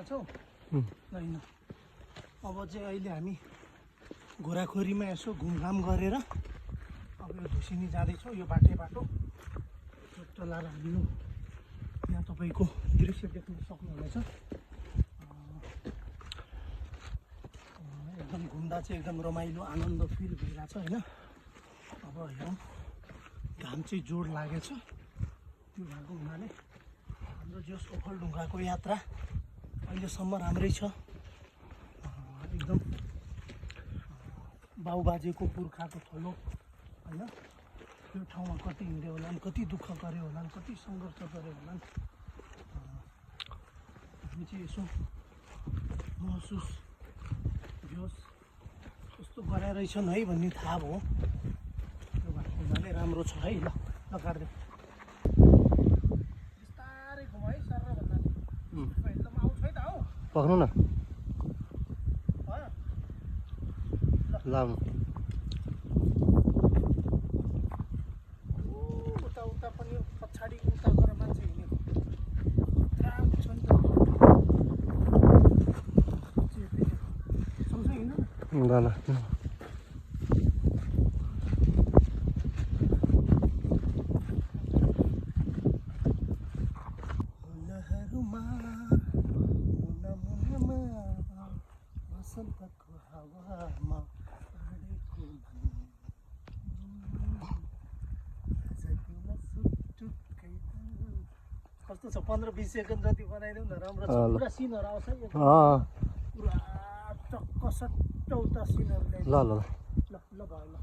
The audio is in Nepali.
आइरहेका छौँ होइन। अब चाहिँ अहिले हामी घोराखोरीमा यसो घुमघाम गरेर अब यो धुसिनी जाँदैछौँ। यो बाटो चलाएर हामी यहाँ तपाईँको दृश्य देख्न सक्नुहुनेछ। एकदम घुम्दा चाहिँ एकदम रमाइलो आनन्द फिल भइरहेछ होइन। अब हेरौँ घाम चाहिँ जोड लागेछ, त्यो भएको हुनाले हाम्रो जस ओखलढुङ्गाको यात्रा अहिलेसम्म राम्रै छ। एकदम बाउबाजेको पुर्खाको थलो होइन। त्यो ठाउँमा कति हिँड्यो होलान्, कति दुःख गर्यो होलान्, कति सङ्घर्ष गर्यो होलान्, हामी चाहिँ यसो महसुस जोस् कस्तो गराइ रहेछन् है भन्ने थाहा भयो। त्यो भएको हुनाले राम्रो छ है। ल काट्दै बिस्तारै घुम है सर भन्दा एकदम आउँछ है त हौ। पक्नु न भयो लाउनु। उता पनि पछाडि उता गएर मान्छे हिँडेको राम्रो छ नि त। सँगसँगै हिँड्नु न। ल लहरुमा मुना मुनामा वसन्तको हावामा अडेको कस्तो छ 15-20 सेकेन्ड जति बनाइदेऊ न। राम्रो छ, पुरा सिनहरू आउँछ है, पुरा चक्क सट्ट उता सिनहरू ल्याइदिनु। ल ल भयो ल।